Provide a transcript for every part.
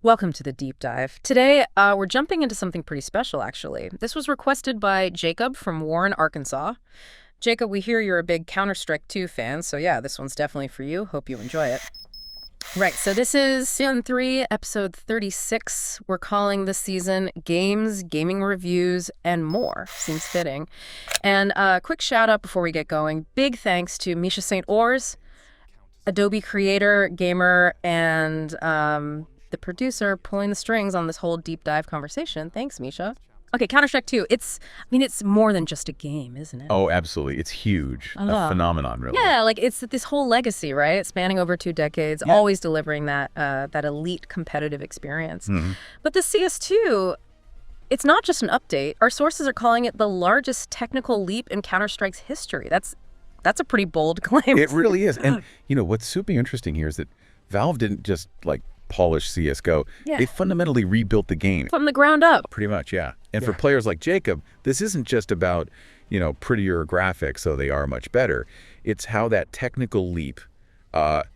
Welcome to the Deep Dive. Today, we're jumping into something pretty special, actually. This was requested by Jacob from Warren, Arkansas. Jacob, we hear you're a big Counter-Strike 2 fan, so yeah, this one's definitely for you. Hope you enjoy it. Right, so this is Season 3, Episode 36. We're calling this season Games, Gaming Reviews, and More. Seems fitting. And a quick shout-out before we get going. Big thanks to Misha St. Ors, Adobe creator, gamer, and the producer pulling the strings on this whole deep dive conversation. Thanks, Misha. Okay, Counter-Strike 2. It's more than just a game, isn't it? Oh, absolutely. It's huge. A phenomenon, really. Yeah, like it's this whole legacy, right? Spanning over 2 decades, always delivering that elite competitive experience. Mm-hmm. But the CS2, it's not just an update. Our sources are calling it the largest technical leap in Counter-Strike's history. That's a pretty bold claim. It really is. And, what's super interesting here is that Valve didn't just, polish CSGO. Yeah. They fundamentally rebuilt the game. From the ground up. Pretty much, yeah. And for players like Jacob, this isn't just about, prettier graphics, so they are much better. It's how that technical leap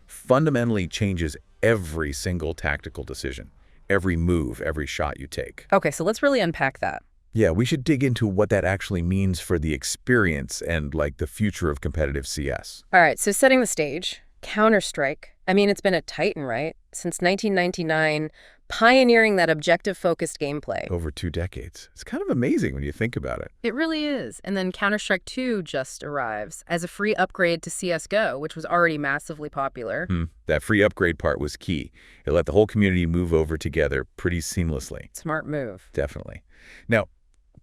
fundamentally changes every single tactical decision, every move, every shot you take. Okay, so let's really unpack that. Yeah, we should dig into what that actually means for the experience and, the future of competitive CS. All right, so setting the stage, Counter-Strike. It's been a titan, right? Since 1999, pioneering that objective-focused gameplay. Over 2 decades. It's kind of amazing when you think about it. It really is. And then Counter-Strike 2 just arrives as a free upgrade to CSGO, which was already massively popular. That free upgrade part was key. It let the whole community move over together pretty seamlessly. Smart move. Definitely. Now,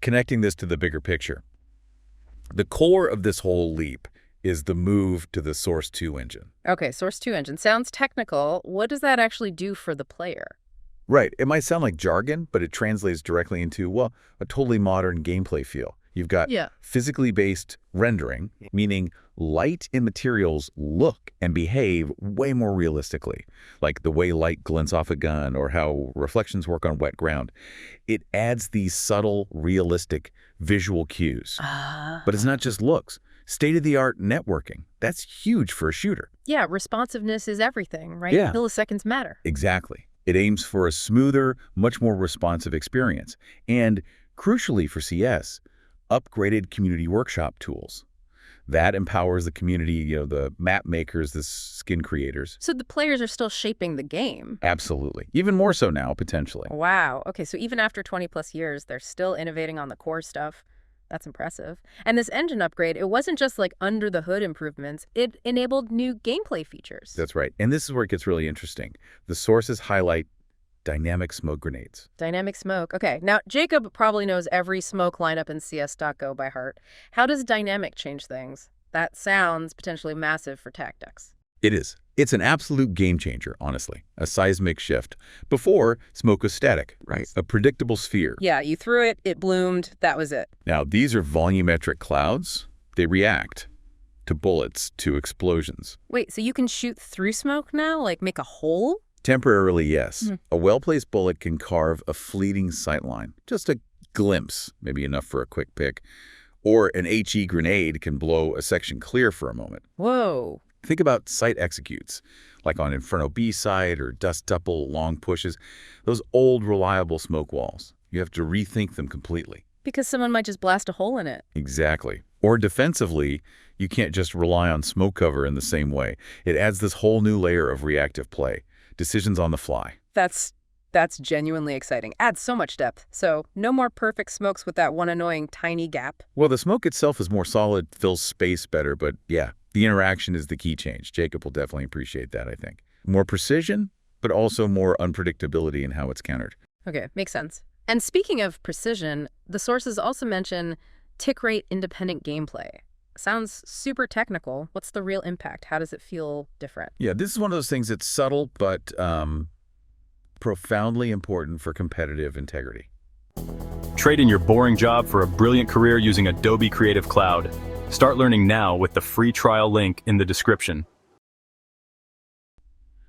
connecting this to the bigger picture, the core of this whole leap is the move to the Source 2 engine. Okay, Source 2 engine. Sounds technical. What does that actually do for the player? Right. It might sound like jargon, but it translates directly into, a totally modern gameplay feel. You've got physically based rendering, meaning light in materials look and behave way more realistically, like the way light glints off a gun or how reflections work on wet ground. It adds these subtle, realistic visual cues. But it's not just looks. State-of-the-art networking. That's huge for a shooter. Yeah, responsiveness is everything, right? Yeah. Milliseconds matter. Exactly. It aims for a smoother, much more responsive experience. And, crucially for CS, upgraded community workshop tools. That empowers the community, the map makers, the skin creators. So the players are still shaping the game. Absolutely. Even more so now, potentially. Wow. Okay, so even after 20-plus years, they're still innovating on the core stuff. That's impressive. And this engine upgrade, it wasn't just under-the-hood improvements. It enabled new gameplay features. That's right. And this is where it gets really interesting. The sources highlight dynamic smoke grenades. Dynamic smoke. Okay. Now, Jacob probably knows every smoke lineup in CS.go by heart. How does dynamic change things? That sounds potentially massive for tactics. It is. It's an absolute game changer, honestly. A seismic shift. Before, smoke was static. Right. A predictable sphere. Yeah, you threw it, it bloomed, that was it. Now, these are volumetric clouds. They react to bullets, to explosions. Wait, so you can shoot through smoke now? Make a hole? Temporarily, yes. A well-placed bullet can carve a fleeting sightline. Just a glimpse, maybe enough for a quick pick. Or an HE grenade can blow a section clear for a moment. Whoa. Think about site executes, like on Inferno B site or Dust Double long pushes. Those old, reliable smoke walls. You have to rethink them completely. Because someone might just blast a hole in it. Exactly. Or defensively, you can't just rely on smoke cover in the same way. It adds this whole new layer of reactive play. Decisions on the fly. That's genuinely exciting. Adds so much depth. So no more perfect smokes with that one annoying tiny gap. Well, the smoke itself is more solid, fills space better, but yeah, the interaction is the key change. Jacob will definitely appreciate that, I think. More precision, but also more unpredictability in how it's countered. Okay, makes sense. And speaking of precision, the sources also mention tick rate independent gameplay. Sounds super technical. What's the real impact? How does it feel different? Yeah, this is one of those things that's subtle, but profoundly important for competitive integrity. Trade in your boring job for a brilliant career using Adobe Creative Cloud. Start learning now with the free trial link in the description.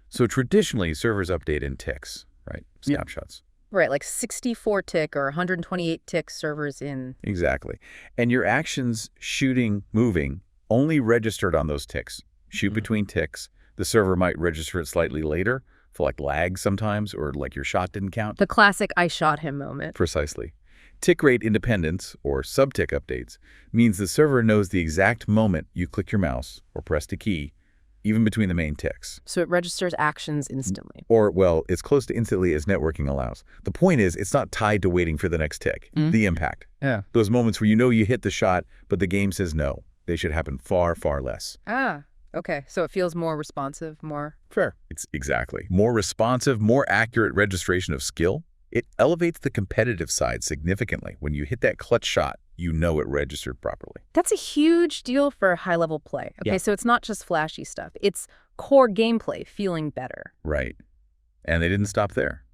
So traditionally, servers update in ticks, right? Snapshots. Right, 64 tick or 128 tick servers in. Exactly. And your actions, shooting, moving, only registered on those ticks. Shoot between ticks. The server might register it slightly later, for like lag sometimes, or like your shot didn't count. The classic "I shot him" moment. Precisely. Tick rate independence, or sub-tick updates, means the server knows the exact moment you click your mouse or pressed a key, even between the main ticks. So it registers actions instantly. Or, well, as close to instantly as networking allows. The point is, it's not tied to waiting for the next tick. The impact. Yeah. Those moments where you know you hit the shot, but the game says no. They should happen far, far less. Ah, okay. So it feels more responsive, more... Fair. It's exactly. More responsive, more accurate registration of skill. It elevates the competitive side significantly. When you hit that clutch shot, you know it registered properly. That's a huge deal for high-level play. Okay, Yeah. so it's not just flashy stuff. It's core gameplay feeling better. Right. And they didn't stop there.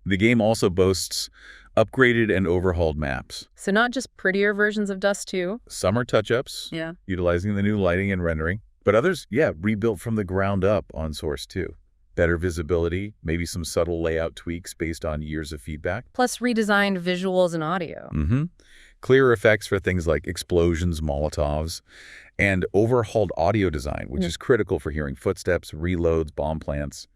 The game also boasts upgraded and overhauled maps. So not just prettier versions of Dust 2. Some are touch-ups, Yeah. utilizing the new lighting and rendering. But others, yeah, rebuilt from the ground up on Source 2. Better visibility, maybe some subtle layout tweaks based on years of feedback. Plus redesigned visuals and audio. Clearer effects for things like explosions, Molotovs, and overhauled audio design, which is critical for hearing footsteps, reloads, bomb plants.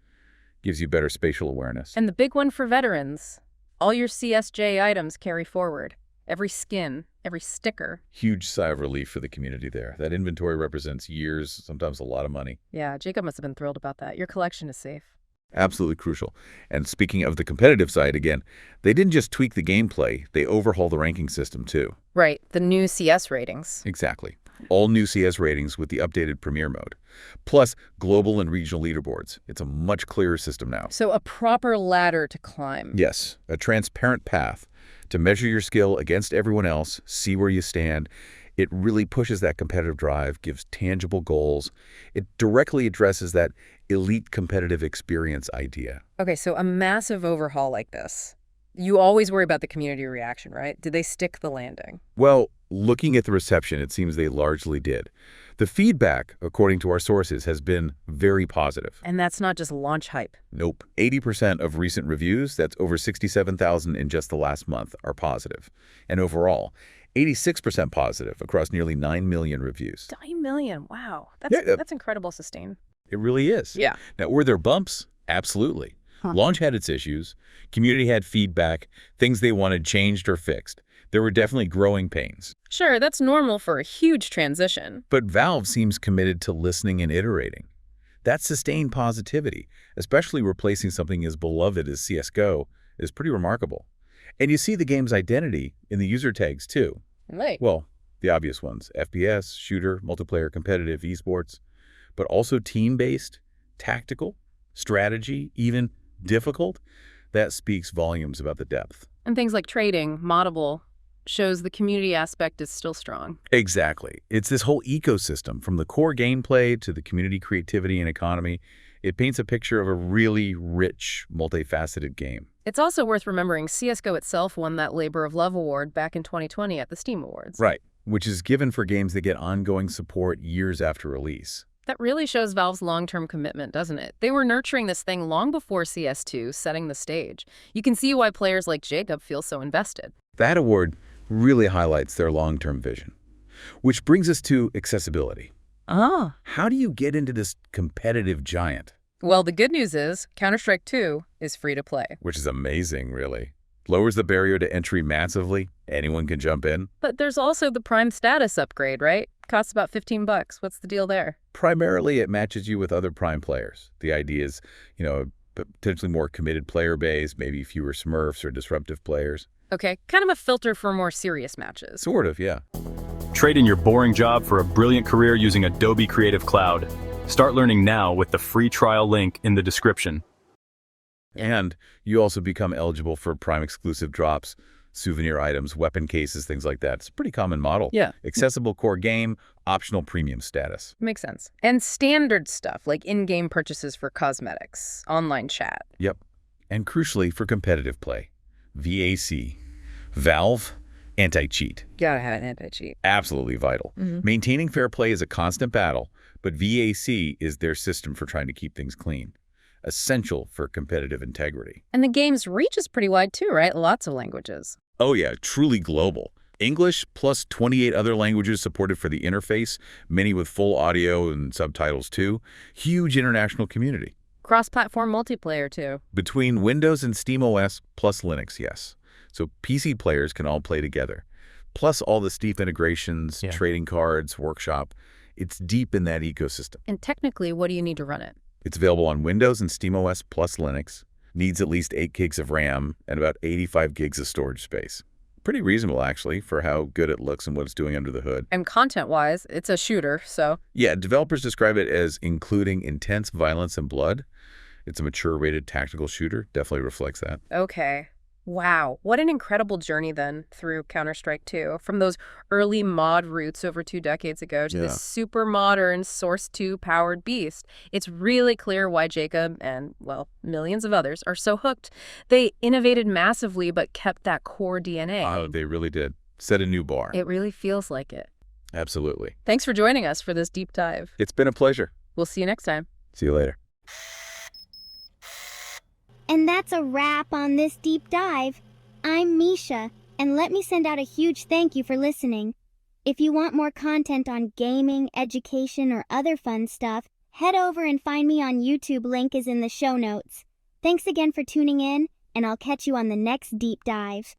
Gives you better spatial awareness. And the big one for veterans. All your CSJ items carry forward. Every skin, every sticker. Huge sigh of relief for the community there. That inventory represents years, sometimes a lot of money. Yeah, Jacob must have been thrilled about that. Your collection is safe. Absolutely crucial. And speaking of the competitive side again, they didn't just tweak the gameplay, they overhauled the ranking system too. Right, the new CS ratings. Exactly. All new CS ratings with the updated Premier mode. Plus global and regional leaderboards. It's a much clearer system now. So a proper ladder to climb. Yes, a transparent path to measure your skill against everyone else, see where you stand. It really pushes that competitive drive, gives tangible goals. It directly addresses that elite competitive experience idea. Okay, so a massive overhaul like this. You always worry about the community reaction, right? Did they stick the landing? Well, looking at the reception, it seems they largely did. The feedback, according to our sources, has been very positive. And that's not just launch hype. Nope. 80% of recent reviews, that's over 67,000 in just the last month, are positive. And overall, 86% positive across nearly 9 million reviews. 9 million, wow. That's incredible, Sustain. It really is. Yeah. Now, were there bumps? Absolutely. Launch had its issues. Community had feedback, things they wanted changed or fixed. There were definitely growing pains. Sure, that's normal for a huge transition. But Valve seems committed to listening and iterating. That sustained positivity, especially replacing something as beloved as CSGO, is pretty remarkable. And you see the game's identity in the user tags, too. Right. Well, the obvious ones: FPS, shooter, multiplayer, competitive, esports, but also team-based, tactical, strategy, even difficult. That speaks volumes about the depth. And things like trading, moddable, shows the community aspect is still strong. Exactly. It's this whole ecosystem, from the core gameplay to the community creativity and economy. It paints a picture of a really rich, multifaceted game. It's also worth remembering CSGO itself won that Labor of Love award back in 2020 at the Steam Awards. Right, which is given for games that get ongoing support years after release. That really shows Valve's long-term commitment, doesn't it? They were nurturing this thing long before CS2, setting the stage. You can see why players like Jacob feel so invested. That award really highlights their long-term vision. Which brings us to accessibility. Ah. How do you get into this competitive giant? Well, the good news is Counter-Strike 2 is free to play. Which is amazing, really. Lowers the barrier to entry massively. Anyone can jump in. But there's also the Prime status upgrade, right? Costs about $15. What's the deal there? Primarily, it matches you with other Prime players. The idea is, potentially more committed player base, maybe fewer smurfs or disruptive players. Okay, kind of a filter for more serious matches. Sort of, yeah. Trade in your boring job for a brilliant career using Adobe Creative Cloud. Start learning now with the free trial link in the description. And you also become eligible for Prime exclusive drops, souvenir items, weapon cases, things like that. It's a pretty common model. Yeah. Accessible core game, optional premium status. Makes sense. And standard stuff like in-game purchases for cosmetics, online chat. Yep. And crucially for competitive play, VAC. Valve anti-cheat. Gotta have an anti-cheat. Absolutely vital. Maintaining fair play is a constant battle, but VAC is their system for trying to keep things clean. Essential for competitive integrity. And the game's reach is pretty wide too, right? Lots of languages. Oh yeah, truly global. English plus 28 other languages supported for the interface, many with full audio and subtitles too. Huge international community. cross-platform multiplayer, too. Between Windows and SteamOS plus Linux, yes. So PC players can all play together. Plus all the Steep integrations, trading cards, workshop. It's deep in that ecosystem. And technically, what do you need to run it? It's available on Windows and SteamOS plus Linux. Needs at least 8 gigs of RAM and about 85 gigs of storage space. Pretty reasonable, actually, for how good it looks and what it's doing under the hood. And content-wise, it's a shooter, so... Yeah, developers describe it as including intense violence and blood. It's a mature-rated tactical shooter. Definitely reflects that. Okay. Wow. What an incredible journey, then, through Counter-Strike 2. From those early mod roots over 2 decades ago to this super modern Source 2-powered beast. It's really clear why Jacob and, well, millions of others are so hooked. They innovated massively but kept that core DNA. Oh, they really did. Set a new bar. It really feels like it. Absolutely. Thanks for joining us for this deep dive. It's been a pleasure. We'll see you next time. See you later. And that's a wrap on this deep dive. I'm Misha, and let me send out a huge thank you for listening. If you want more content on gaming, education, or other fun stuff, head over and find me on YouTube. Link is in the show notes. Thanks again for tuning in, and I'll catch you on the next deep dive.